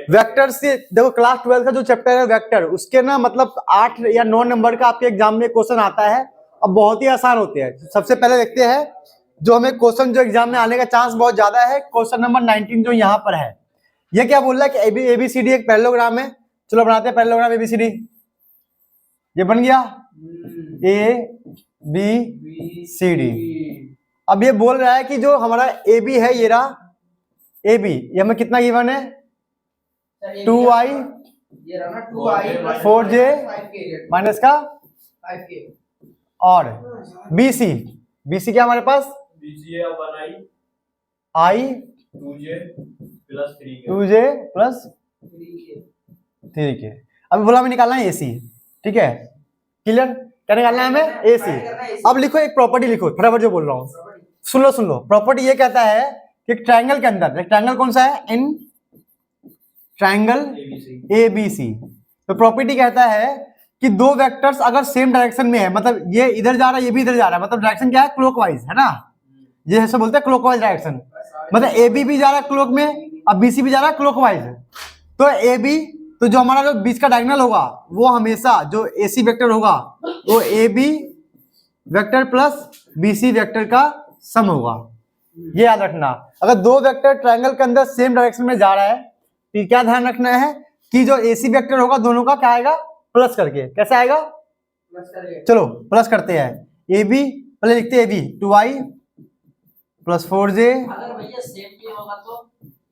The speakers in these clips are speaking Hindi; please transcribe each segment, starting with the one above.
वेक्टर से देखो, क्लास 12 का जो चैप्टर है वेक्टर, उसके ना मतलब 8 या 9 नंबर का आपके एग्जाम में क्वेश्चन आता है। अब बहुत ही आसान होते हैं। सबसे पहले देखते हैं जो हमें क्वेश्चन जो एग्जाम में आने का चांस बहुत ज्यादा है, क्वेश्चन नंबर 19 जो यहाँ पर है। ये क्या बोल रहा है कि एबीसीडी एक पैरेललोग्राम है। चलो बनाते हैं पैरेललोग्राम एबीसीडी। ये बन गया ए बी सी डी। अब ये बोल रहा है कि जो हमारा ए बी है, ये रहा ए बी, ये हमें कितना गिवन है 2i 4j माइनस का 5k और BC, BC क्या हमारे पास BC है 1i I 2j plus 3k 2j plus 3k। अभी बोला हमें निकालना है AC, ठीक है क्लियर। क्या निकालना है हमें AC। अब लिखो एक प्रॉपर्टी लिखो, फटाफट जो बोल रहा हूँ सुन लो। प्रॉपर्टी ये कहता है कि एक ट्रायंगल के अंदर, एक ट्रायंगल कौन सा है, इन ट्रायंगल ABC, तो प्रॉपर्टी कहता है कि दो वेक्टर्स अगर सेम डायरेक्शन में है, मतलब ये इधर जा रहा है ये भी इधर जा रहा है, मतलब डायरेक्शन क्या है क्लॉकवाइज है ना, ये ऐसे बोलते हैं क्लॉकवाइज डायरेक्शन, मतलब AB भी जा रहा है क्लॉक में, अब BC भी जा रहा है क्लॉकवाइज। तो AB, तो जो हमारा जो बीच का डायगोनल होगा वो हमेशा जो AC वेक्टर होगा वो AB vector plus BC vector का सम होगा। ये याद रखना। अगर दो वेक्टर ट्रायंगल के अंदर सेम डायरेक्शन में जा रहा है तो क्या ध्यान रखना है कि जो AC वेक्टर होगा दोनों का क्या आएगा, प्लस करके। कैसे आएगा, प्लस करके। चलो प्लस करते हैं। AB पहले लिखते हैं AB 2i प्लस 4j, अगर भैया सेम नहीं होगा तो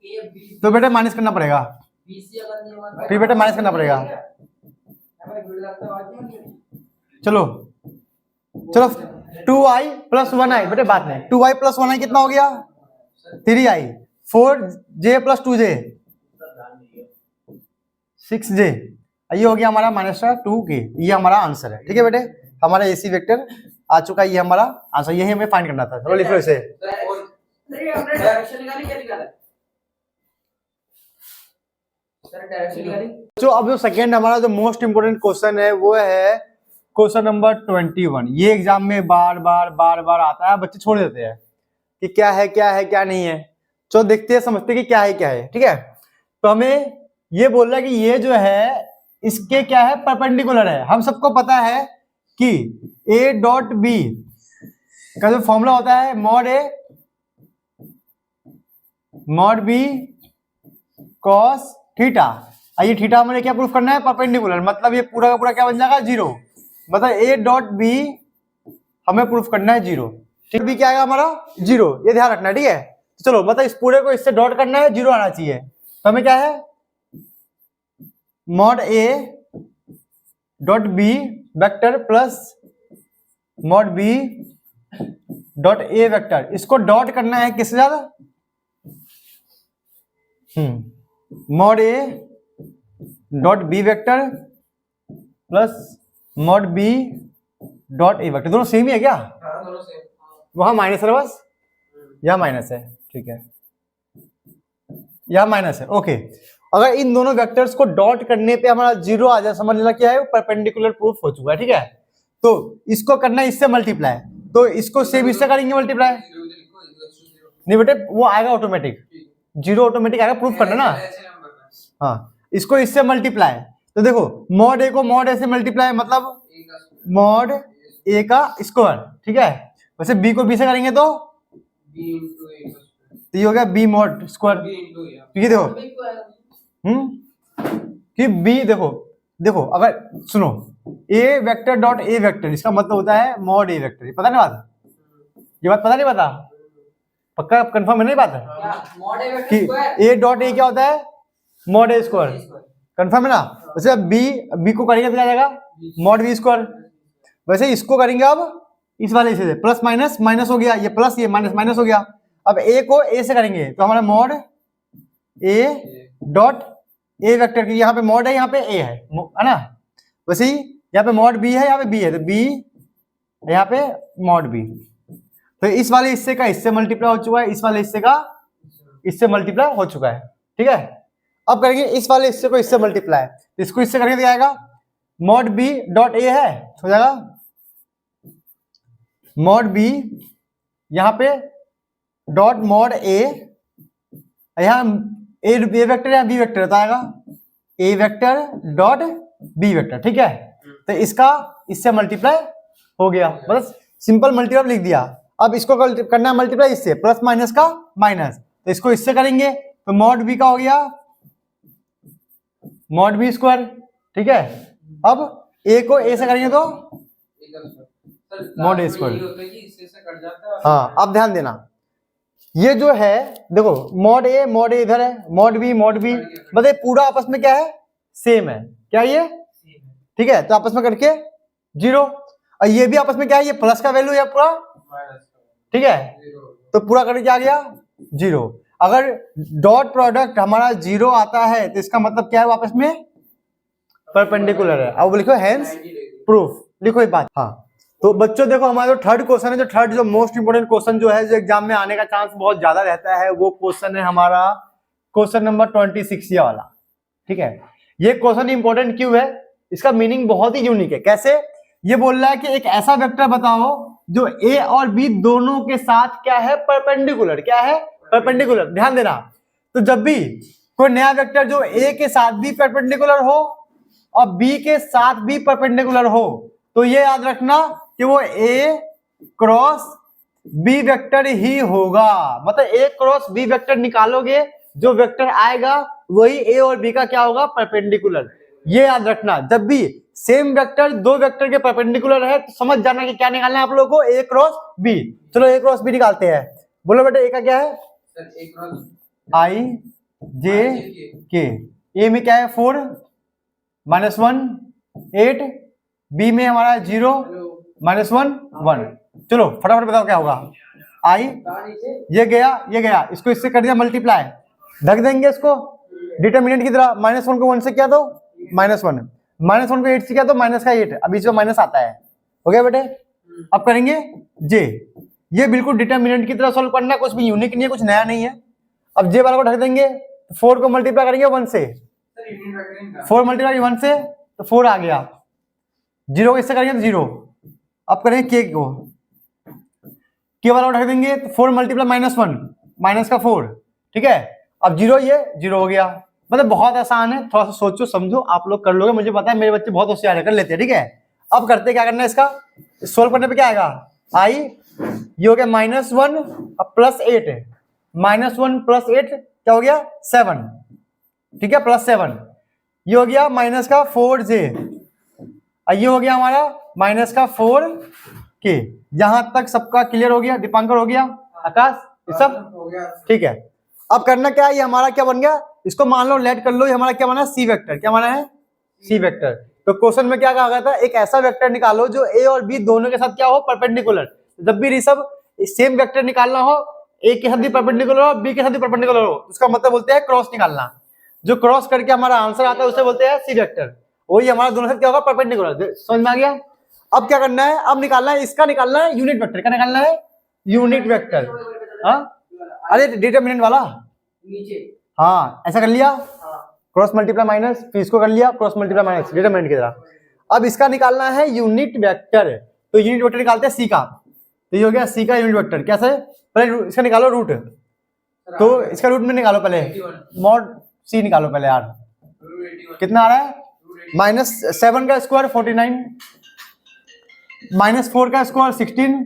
A B तो बेटा माइनस करना पड़ेगा, BC अगर नहीं होगा फिर बेटा माइनस करना पड़ेगा। चलो 2i प्लस 1i, बेटे बात नहीं, 2i प्लस 1i कितना हो गया 3i, 4j plus 2j 6j, ये हो गया हमारा -2k। ये हमारा आंसर है, ठीक है बेटे। हमारा AC वेक्टर आ चुका है, ये हमारा आंसर, यही हमें फाइंड करना था। चलो लिख लो इसे। डायरेक्शन निकाली, क्या निकाला सर, डायरेक्शन निकाली। जो अब जो सेकंड हमारा जो मोस्ट इंपोर्टेंट क्वेश्चन है वो है क्वेश्चन नंबर 21। ये एग्जाम में बार बार आता है, बच्चे छोड़ देते हैं कि क्या है क्या नहीं है। चलो देखते हैं, समझते हैं कि क्या है, ठीक है। तो हमें ये बोल रहा है कि ये जो है इसके क्या है, परपेंडिकुलर है। हम सबको पता है कि A डॉट B का जो फॉर्मूला होता है mod A mod B cos theta. ये थीटा हमें क्या प्रूफ करना है, परपेंडिकुलर, मतलब ये पूरा का पूरा क्या बन जाएगा 0, मतलब A डॉट B हमें प्रूफ करना है 0, ठीक है। B क्या आएगा हमारा 0, ये ध्यान रखना है, ठीक है। तो चलो मतलब इस पूरे को इससे डॉट करना है, 0 आना चाहिए। तो हमें क्या है mod A dot B vector plus mod B dot A vector, इसको डॉट करना है किससे ज्यादा, mod A dot B vector plus mod B dot A vector. दोनों सेम ही है क्या, हाँ दोनों सेम, वहां माइनस है बस, यहां माइनस है, ठीक है, यहां माइनस है, ओके। अगर इन दोनों वेक्टर्स को डॉट करने पे हमारा 0 आ जाए, समझ लेना क्या है, परपेंडिकुलर प्रूफ हो चुका है, ठीक है। तो इसको करना है इससे मल्टीप्लाई, तो इसको सेम इससे करेंगे मल्टीप्लाई, नहीं बेटे वो आएगा ऑटोमेटिक, 0 ऑटोमेटिक आएगा, प्रूफ करना ना। हाँ इसको इससे मल्टीप्लाई, तो देखो मॉड A को मॉड A से मल्टीप्लाई, मतलब मॉड A का स्क्वायर, ठीक है। वैसे B को B से करेंगे तो ये हो गया B मॉड स्क्वायर, क्योंकि देखो कि B देखो अगर सुनो A vector dot A vector, इसका मतलब होता है मॉड A वेक्टर। पता नहीं बात, ये बात पता नहीं, पता पक्का कंफर्म है, नहीं बात है कि A डॉट A क्या होता है मॉड A स्क्वायर, कंफर्म है ना। वैसे B को करेंगे तो क्या जाएगा मॉड B स्क्वायर, वैसे इसको करेंगे अब इस वाले से, प्लस माइनस माइनस हो गया, ये प्लस ये माइनस माइनस हो गया। अब A को A से करेंगे तो हमारा mod A dot A vector की, यहाँ पे मॉड है यहाँ पे A है ना। वैसे ही यहाँ पे मॉड B है, यहाँ पे B है, तो B यहाँ पे मॉड B। तो इस वाले हिस्से का इससे मल्टीप्लाई हो चुका है, इस वाले हिस्से का इससे मल्टीप्लाई हो चुका है, ठीक है। अब करेंगे इस वाले हिस्से को इससे मल्टीप्लाई, इसको इससे करेंगे तो आएगा मॉड B डॉट A है, हो जाएगा मॉड B यहाँ पे डॉट मॉड A, यहाँ ए वेक्टर या बी वेक्टर तो आएगा ए वेक्टर डॉट बी वेक्टर, ठीक है। तो इसका इससे मल्टीप्लाई हो गया, बस सिंपल मल्टीप्लाई लिख दिया। अब इसको करना है मल्टीप्लाई इससे, प्लस माइनस का माइनस, तो इसको इससे करेंगे तो मॉड बी का हो गया मॉड बी स्क्वायर, ठीक है। अब ए को ए से करेंगे तो मॉड ए स्क्वायर। हाँ अब ध्यान देना, ये जो है देखो मॉड ए इधर है, मॉड बी मतलब पूरा आपस में क्या है, सेम है, क्या ये, ठीक है। तो आपस में करके 0, और ये भी आपस में क्या है, ये प्लस का वैल्यू है पूरा, ठीक है। तो पूरा करके क्या आ गया 0। अगर डॉट प्रोडक्ट हमारा 0 आता है तो इसका मतलब क्या है, आपस में परपेंडिकुलर है। अब लिखो हेंस प्रूफ, लिखो ये बात। हाँ तो बच्चों देखो हमारा जो थर्ड क्वेश्चन है, जो मोस्ट इंपोर्टेंट क्वेश्चन जो है, जो एग्जाम में आने का चांस बहुत ज्यादा रहता है, वो क्वेश्चन है हमारा क्वेश्चन नंबर 26 ये वाला, ठीक है। ये क्वेश्चन इंपॉर्टेंट क्यों है, इसका मीनिंग बहुत ही यूनिक है। कैसे, ये बोल रहा है कि एक ऐसा वेक्टर बताओ जो ए और बी दोनों के साथ क्या है, परपेंडिकुलर, क्या है, परपेंडिकुलर। ध्यान देना, तो जब भी कोई नया वेक्टर जो ए के साथ भी परपेंडिकुलर हो और बी के साथ भी परपेंडिकुलर हो, तो ये याद रखना कि वो ए क्रॉस बी वेक्टर ही होगा। मतलब ए क्रॉस बी वेक्टर निकालोगे, जो वेक्टर आएगा वही ए और बी का क्या होगा, परपेंडिकुलर। ये याद रखना, जब भी सेम वेक्टर दो वेक्टर के परपेंडिकुलर है तो समझ जाना कि क्या निकालना है आप लोगों को, ए क्रॉस बी। चलो ए क्रॉस बी निकालते हैं, बोलो बेटा ए का क्या है, आई जे के। ए में क्या है 4 -1 8, बी में हमारा 0 -1 1। चलो फटाफट बताओ क्या होगा, आई ये गया, इसको इससे कर दिया मल्टीप्लाई, ढक देंगे इसको डिटरमिनेंट की तरह। -1 को 1 से क्या दो -1, -1 को 8 से क्या दो -8। अभी जो माइनस आता है, हो गया बेटे। अब करेंगे जे, ये बिल्कुल डिटरमिनेंट की तरह सॉल्व करना है, कुछ भी यूनिक नहीं है, कुछ नया नहीं है। अब जे वाला को ढक देंगे, 4 को मल्टीप्लाई करेंगे 1 से, 4 मल्टीप्लाई 1 से तो 4 आ गया, 0 को इससे करेंगे तो 0। अब करेंगे के को, के वाला को ढक देंगे तो 4 मल्टीप्लाई -1 माइनस का 4, ठीक है। अब 0 ये 0 हो गया। मतलब बहुत आसान है, थोड़ा सा सोचो समझो, आप लोग कर लोगे, मुझे पता है मेरे बच्चे बहुत होशियार है, कर लेते हैं, ठीक है। अब करते क्या करना है, इसका सोल्व करने पे क्या आएगा, आई ये हो गया -1 अब +8, -1 +8 क्या हो गया 7, ठीक है, +7। ये हो गया माइनस का 4j, ये हो गया हमारा माइनस का 4k। यहां तक सबका क्लियर हो गया, दीपांकर हो गया, आकाश, ये सब ठीक है। अब करना क्या है, ये हमारा क्या बन गया, इसको मान लो लेट कर लो, ये हमारा क्या बना, सी वेक्टर। क्या बना है, सी वेक्टर। तो क्वेश्चन में क्या कहा गया था, एक ऐसा वेक्टर निकालो जो ए और बी दोनों के साथ क्या हो, परपेंडिकुलर। जब भी ऋषभ सेम वेक्टर निकालना हो, ए के साथ भी परपेंडिकुलर हो, बी के साथ भी परपेंडिकुलर हो, उसका मतलब बोलते हैं क्रॉस निकालना। जो क्रॉस करके हमारा आंसर आता है उसे बोलते हैं सी वेक्टर। वही हमारा दोनों साथ क्या होगा, परपेंडिकुलर। समझ में आ गया। अब क्या करना है, अब निकालना है, इसका निकालना है यूनिट वेक्टर। क्या निकालना है, यूनिट वेक्टर। हाँ अरे डिटरमिनेंट वाला नीचे, हाँ ऐसा कर लिया, क्रॉस मल्टीप्लाई माइनस, फिर इसको कर लिया क्रॉस मल्टीप्लाई माइनस, डिटरमिनेंट की तरह। अब इसका निकालना है यूनिट वेक्टर, तो यूनिट वेक्टर निकालते हैं सी का। तो ये हो गया सी का यूनिट वेक्टर। कैसे, पहले इसका निकालो रूट, तो इसका रूट में निकालो पहले, मॉड सी निकालो पहले यार। कितना आ रहा है, -7 का स्क्वायर 49, -4 का स्क्वायर 16,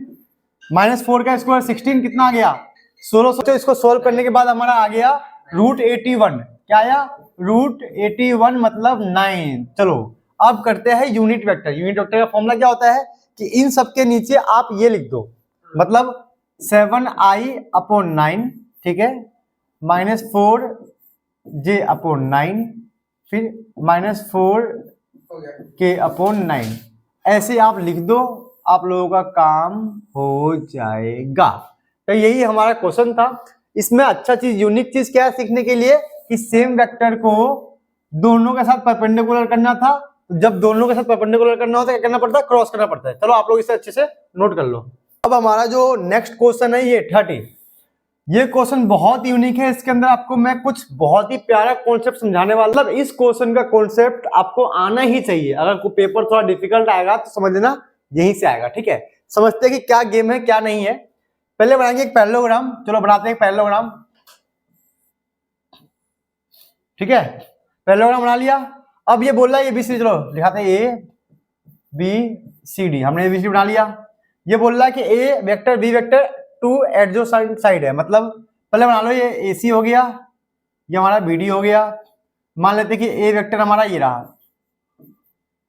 -4 का स्क्वायर 16 कितना आ गया 16। तो इसको सोल्व करने के बाद हमारा आ गया √81। क्या आया, √81 मतलब 9। चलो अब करते हैं यूनिट वेक्टर। यूनिट वेक्टर का फॉर्मूला क्या होता है कि इन सब के नीचे आप ये लिख दो, मतलब 7i/9, ठीक है, -4j/9, फिर -4k/9, ऐसे आप लिख दो, आप लोगों का काम हो जाएगा। तो यही हमारा क्वेश्चन था। इसमें अच्छा चीज, यूनिक चीज क्या है सीखने के लिए, कि सेम वेक्टर को दोनों के साथ परपेंडिकुलर करना था। जब दोनों के साथ परपेंडिकुलर करना होता है क्या करना पड़ता है, क्रॉस करना पड़ता है। चलो आप लोग इसे अच्छे से नोट कर लो। अब हमारा जो नेक्स्ट क्वेश्चन है ये 30, ये क्वेश्चन बहुत यूनिक है। इसके अंदर आपको मैं कुछ बहुत ही प्यारा कॉन्सेप्ट समझाने वाला। मतलब इस क्वेश्चन का कॉन्सेप्ट आपको आना ही चाहिए। अगर कोई पेपर थोड़ा डिफिकल्ट आएगा तो समझ लेना यहीं से आएगा, ठीक है। समझते हैं कि क्या गेम है क्या नहीं है। पहले बनाएंगे एक पैरेललोग्राम। चलो बनाते हैं एक पैरेललोग्राम। ठीक है, पैरेललोग्राम बना लिया। अब ये बोल रहा है ए बी सी, चलो दिखाते हैं ए बी सी डी, हमने ए बी सी बना लिया। ये बोल रहा है कि A vector B vector two adjacent side है, मतलब पहले बना लो ये ए सी हो गया, ये हमारा बी डी हो गया। मान लेते हैं कि ए वेक्टर हमारा ये रहा,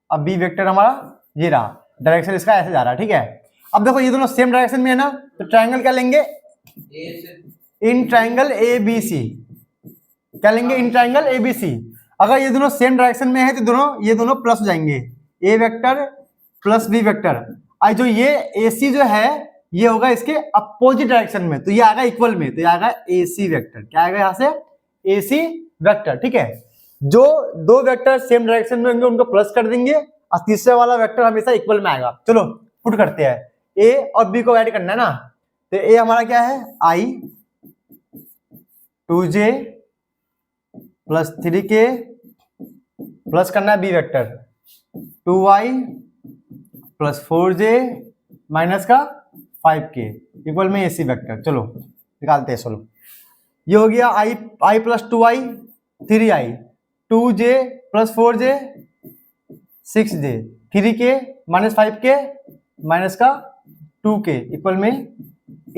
अब बी वेक्टर हमारा ये रहा, डायरेक्शन इसका ऐसे जा रहा है, ठीक है। अब देखो ये दोनों सेम डायरेक्शन में है ना, तो ट्रायंगल क्या लेंगे, in triangle A B C, क्या लेंगे, in triangle A B C. अगर ये दोनों सेम डायरेक्शन में है तो ये दोनों प्लस हो जाएंगे, ए वेक्टर प्लस बी वेक्टर। और जो ये ए सी जो है ये होगा इसके अपोजिट डायरेक्शन में, तो ये आएगा इक्वल में, तो ये आएगा ए सी वेक्टर, क्या आएगा यहाँ से, ए सी वेक्टर, ठीक है। जो दो वेक्टर सेम डायरेक्शन में होंगे उनको प्लस कर देंगे, और तीसरे वाला वेक्टर हमेशा इक्वल में आएगा। चलो पुट करते हैं, ए और बी को ऐड करना है ना, तो ए हमारा क्या है, आई 2j प्लस 3k प्लस करना है B vector 2y plus 4j minus का 5k इक्वल में AC वेक्टर। चलो निकालते हैं सोल्व। ये हो गया i plus 2i 3i 2j plus 4j 6j 3k minus 5k minus का 2k इक्वल में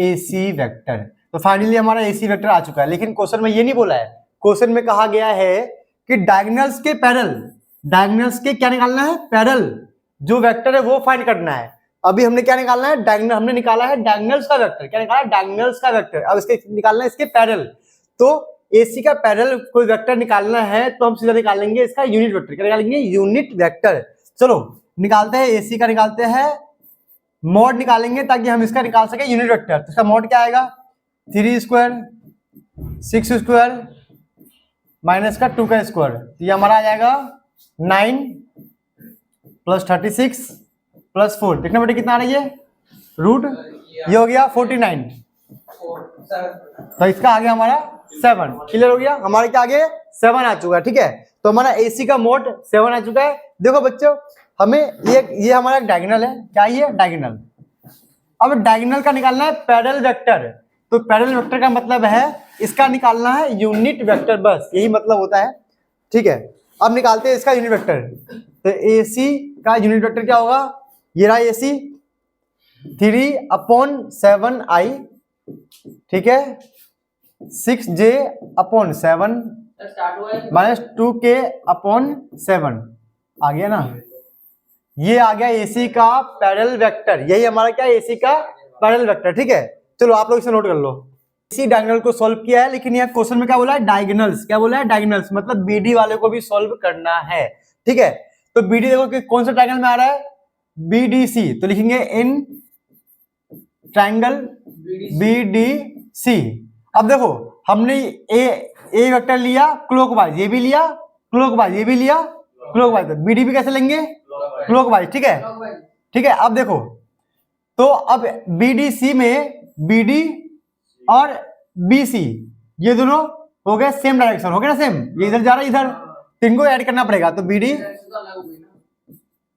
AC वेक्टर। तो फाइनली हमारा AC वेक्टर आ चुका है। लेकिन क्वेश्चन में ये नहीं बोला है, क्वेश्चन में कहा गया है कि डायगोनल्स के पैरेलल, डायगोनल्स के क्या निकालना है, पैरेलल जो वेक्टर है वो फाइंड करना है। अभी हमने क्या निकालना है, डायगोनल, हमने निकाला है डायगोनल्स का वेक्टर, क्या निकाला, डायगोनल्स का वेक्टर। अब इसके निकालना है इसके पैरेलल, तो AC का पैरेलल कोई वेक्टर निकालना है तो हम सीधा निकालेंगे इसका यूनिट वेक्टर, क्या निकालेंगे, यूनिट वेक्टर। चलो निकालते हैं, AC का निकालते हैं मॉड निकालेंगे ताकि हम इसका निकाल सके यूनिट वेक्टर। तो इसका मॉड क्या आएगा, 3 स्क्वायर 6 स्क्वायर माइनस का 2 का स्क्वायर, तो ये हमारा आ जाएगा 9 प्लस 36 प्लस 4, देखना बेटे कितना आ रही है, रूट, ये हो गया 49, तो इसका आ गया हमारा 7। क्लियर हो गया, हमारे क्या आगे 7 आ चुका है, ठीक है। तो हमारा AC का मोड 7 आ चुका है। देखो बच्चों, हमें ये हमारा डायगोनल है, क्या ये डायगोनल। अब डायगोनल का निकालना है पैरेलल वेक्टर, तो पैरेलल वेक्टर का मतलब है इसका निकालना है यूनिट वेक्टर, बस यही मतलब होता है, ठीक है। अब निकालते हैं इसका यूनिट वेक्टर। तो AC का यूनिट वेक्टर क्या होगा, ये रहा AC 3/7i, ठीक है, 6j/7 माइनस 2k/7 आ गया ना। ये आ गया AC का पैरेलल वेक्टर, यही हमारा क्या है, AC का पैरेलल वेक्टर, ठीक है। चलो आप लोग इसे नोट कर लो। इसी डायगोनल को सॉल्व किया है, लेकिन यहाँ क्वेश्चन में क्या बोला है, डायगोनल्स, क्या बोला है, डायगोनल्स, मतलब BD वाले को भी सॉल्व करना है, ठीक है। तो BD देखो कि कौन सा ट्रायंगल में आ रहा है, BDC, तो लिखेंगे इन ट्रायंगल BDC। अब देखो हमने ए वेक्टर लिया क्लॉकवाइज, ये भी लिया क्लॉकवाइज, ये भी लिया क्लॉकवाइज, तो BD भी कैसे लेंगे, क्लॉकवाइज, ठीक है, ठीक है। अब देखो, तो अब BDC में BD और BC ये दोनों हो गए सेम डायरेक्शन, हो गया ना सेम, ये इधर जा रहा है इधर, तो इनको ऐड करना पड़ेगा। तो BD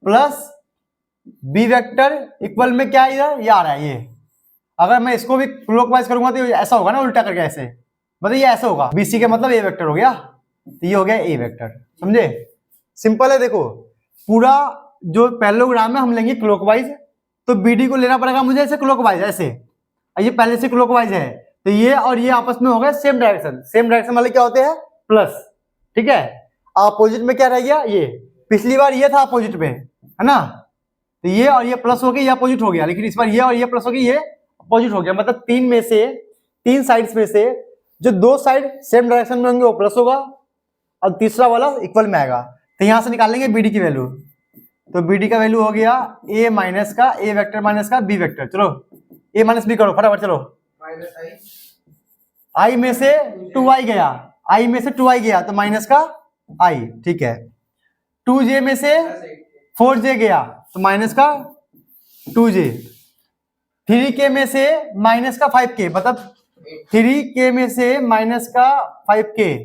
plus B vector equal में क्या इधर ये आ रहा है, ये अगर मैं इसको भी क्लॉकवाइज करूंगा तो ऐसा होगा ना, उल्टा करके ऐसे, मतलब ये ऐसा होगा, BC के मतलब A वेक्टर हो गया, तो ये हो गया A वेक्टर, समझे, सिंपल है। देखो पूरा जो पैरेललोग्राम है हम लेंगे क्लॉकवाइज, तो BD को लेना पड़ेगा मुझे ऐसे क्लॉकवाइज, ऐसे, ये पहले से क्लॉकवाइज है, तो ये और ये आपस में हो गए सेम डायरेक्शन, सेम डायरेक्शन वाले क्या होते हैं, प्लस, ठीक है। अपोजिट में क्या रह गया, ये पिछली बार ये था अपोजिट में, है ना, तो ये और ये प्लस हो गया, ये अपोजिट हो गया, लेकिन इस बार ये और ये प्लस हो गया, ये अपोजिट हो गया, मतलब तीन साइड्स में से जो दो साइड सेम डायरेक्शन में होंगे वो प्लस होगा और तीसरा वाला इक्वल में आएगा। तो यहां से निकालेंगे BD की वैल्यू, तो BD का वैल्यू हो गया A माइनस का A वेक्टर माइनस का B वेक्टर। चलो A माइनस B करो फटाफट, चलो I में से 2i गया, I में से 2i गया तो माइनस का I, ठीक है। 2j में से 4j गया तो माइनस का 2j, 3k में से माइनस का 5k, मतलब 3k में से माइनस का 5k,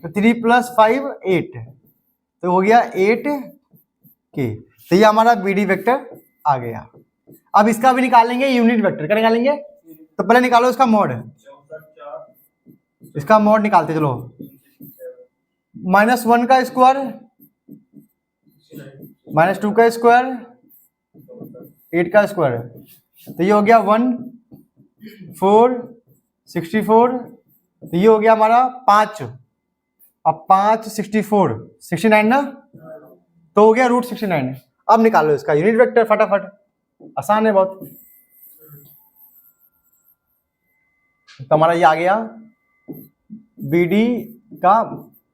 तो 3 + 5 8, तो हो गया 8k। तो ये हमारा BD वेक्टर आ गया। अब इसका भी निकालेंगे यूनिट वेक्टर, क्या निकालेंगे, तो पहले निकालो इसका मॉड, इसका मॉड निकालते चलो, -1 का स्क्वायर, -2 का स्क्वायर, 8 का स्क्वायर, तो ये हो गया 1 4 64, तो ये हो गया हमारा 5, अब 5 64 69 ना, तो हो गया √69। अब निकालो इसका यूनिट वेक्टर फटाफट, आसान है बहुत। तो हमारा ये आ गया BD का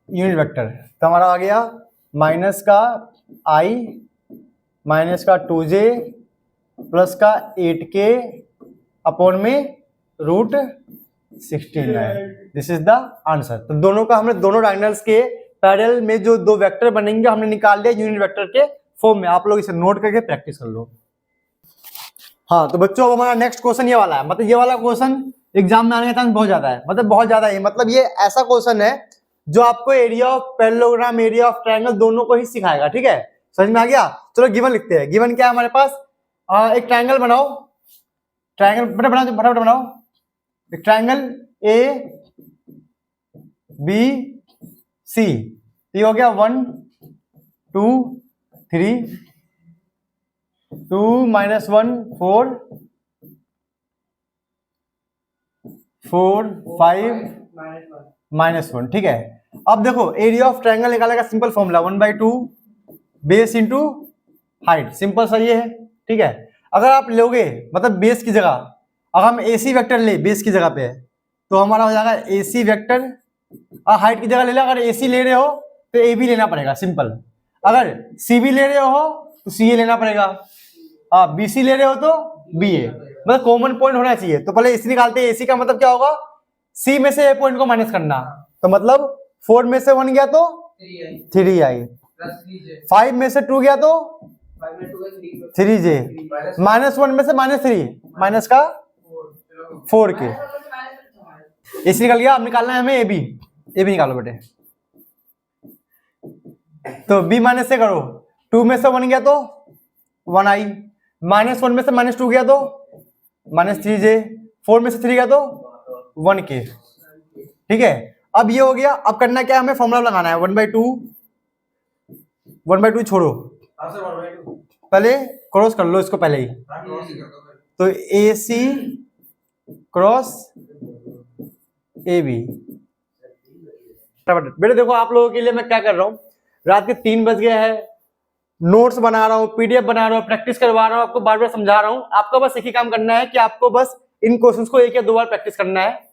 यूनिट वेक्टर, तो हमारा आ गया माइनस का I माइनस का 2J प्लस का 8K अपॉन में √69। This is the answer. तो दोनों का हमने दोनों डायगोनल्स के पैरेलल में जो दो वेक्टर बनेंगे हमने निकाल लिया यूनिट वेक्टर के फॉर्म में। आप लोग इसे नोट करके प्रैक्टिस कर लो। हाँ तो बच्चों, अब हमारा नेक्स्ट क्वेश्चन ये वाला है, मतलब ये वाला क्वेश्चन एग्जाम में आने का चांस बहुत ज्यादा है, मतलब बहुत ज्यादा है। मतलब ये ऐसा क्वेश्चन है जो आपको area of parallelogram, area of triangle दोनों को ही सिखाएगा। ठीक है, समझ में आ गया? चलो गिवन लिखते हैं। गिवन क्या है हमारे पास? एक ट्रायंगल बनाओ, ट्रायंगल फटाफट बनाओ। एक ट्रायंगल ABC, ये हो गया 1 2 3, 2 -1 4 4 5 -1। ठीक है, अब देखो एरिया ऑफ ट्रायंगल निकालने का simple formula 1/2 base into height, simple सा ये है। ठीक है, अगर आप लोगे मतलब बेस की जगह अगर हम AC वेक्टर ले बेस की जगह पे, तो हमारा हो जाएगा AC वेक्टर, और हाइट की जगह ले लो। अगर AC ले रहे हो तो AB लेना पड़ेगा, सिंपल। अगर CB ले रहे हो तो CA लेना पड़ेगा, BC ले रहे हो तो BA, मतलब कॉमन पॉइंट होना चाहिए। तो पहले AC निकालते हैं। AC का मतलब क्या होगा? C में से A पॉइंट को माइनस करना, तो मतलब 4 में से 1 गया तो 3 आई, 5 में से 2 गया तो 3J, -1 में से -3 माइनस का 4K। AC निकल गया। अब निकालना है हमें AB निकालो बेटे। तो B माइनस से करो, 2 में से 1 गया तो 1 आई, -1 में से -2 गया तो -3J, 4 में से 3 गया तो 1K। ठीक है, अब ये हो गया। अब करना क्या है? हमें फॉर्मूला लगाना है 1/2 छोड़ो, पहले क्रॉस कर लो इसको पहले ही। तो AC क्रॉस AB। बेटे देखो आप लोगों के लिए मैं क्या कर रहा हूँ, रात के 3 बज गए हैं, नोट्स बना रहा हूँ, PDF बना रहा हूँ, प्रैक्टिस करवा रहा हूँ, आपको बार बार समझा रहा हूँ। आपको बस एक ही काम करना है कि आपको बस इन क्वेश्चंस को 1 या 2 बार प्रैक्टिस करना है।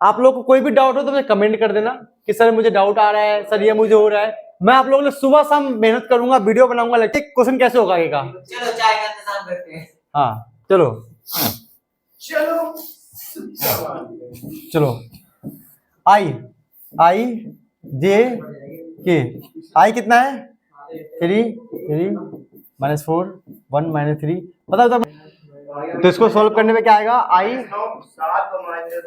आप लोग को कोई भी डाउट हो तो मुझे कमेंट कर देना कि सर मुझे डाउट आ रहा है, सर ये मुझे हो रहा है। मैं आप लोगों के लिए सुबह शाम मेहनत करूंगा, वीडियो बनाऊंगा। लेकिन क्वेश्चन कैसे होगा ये का? चलो चाय का इंतजाम करते हैं। हाँ चलो IJK, I कितना है? 3 -4 1 -3, पता था। तो इसको सॉल्व करने में क्या आएगा?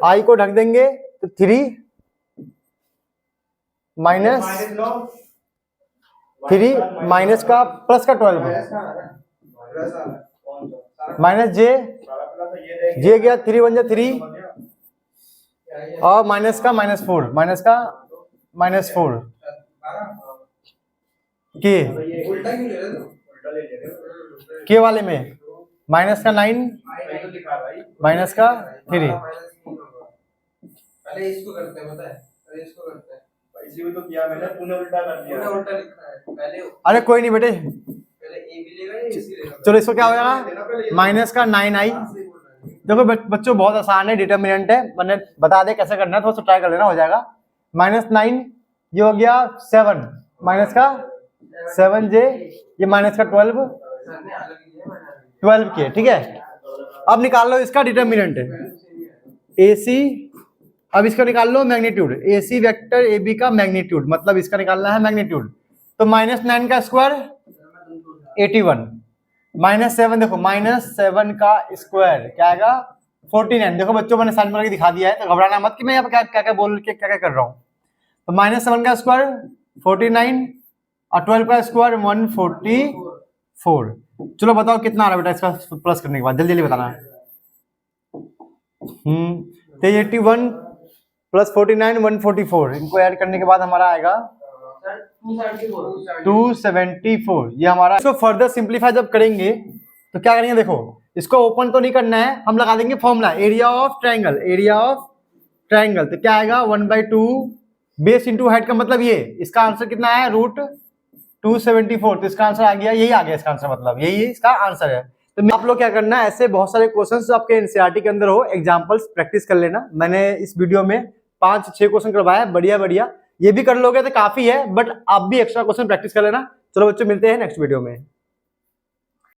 I को ढक देंगे तो 3 माइनस का प्लस का 12 माइनस J गया 3 1 3, और माइनस का -4 K वाले में माइनस का 9 माइनस का 3। पहले इसको करते हैं, पता है? पहले इसको करते हैं। इसी में तो किया मैंने, तूने उल्टा कर दिया। तूने उल्टा लिखा है पहले। अरे कोई नहीं बेटे, पहले AB लेगा या AC लेगा? चलो इसको क्या हो जाएगा? माइनस का 9i। देखो बच्चों बहुत आसान है, डिटर्मिनेंट है, मैंने बता दे कैसे करना है, थोड़ा सा ट्राई कर लेना, हो जाएगा। -9 ये हो गया 7 माइनस का 7J, ये माइनस का 12K। ठीक है, अब निकाल लो इसका डिटर्मिनेंट AC। अब इसका निकाल लो मैग्नीट्यूड, AC वेक्टर AB का मैग्नीट्यूड, मतलब इसका निकालना है मैग्नीट्यूड। तो -9 का स्क्वायर 81, -7 देखो -7 का स्क्वायर क्या आएगा? 49। देखो बच्चों मैंने साइन बना के दिखा दिया है, तो घबराना मत कि मैं यहाँ पे क्या बोल के क्या कर रहा हूँ। तो -7 का स्क्वायर 49 और 12 का स्क्वायर 144। चलो बताओ कितना आ रहा है बेटा इसका प्लस करने के बाद, जल्दी जल्दी बताना है। तो 81 + 49 144, इनको ऐड करने के बाद हमारा आएगा सर 274 274 ये हमारा। इसको फर्दर सिंप्लीफाई जब करेंगे तो क्या करेंगे, देखो इसको ओपन तो नहीं करना है, हम लगा देंगे formula area of triangle. Area of triangle तो क्या आएगा 1/2 बेस इंटू हाइट का मतलब ये, इसका आंसर कितना है √274। तो इसका आंसर आ गया, यही आ गया इसका आंसर, मतलब यही इसका आंसर है। तो आप लोग क्या करना है, ऐसे बहुत सारे क्वेश्चंस जो आपके एनसीईआरटी के अंदर हो, एग्जांपल्स प्रैक्टिस कर लेना। मैंने इस वीडियो में 5-6 क्वेश्चन करवाया है, बढ़िया बढ़िया, ये भी कर लोगे तो काफी है, बट आप भी एक्स्ट्रा क्वेश्चन प्रैक्टिस कर लेना। चलो बच्चों, मिलते हैं नेक्स्ट वीडियो में।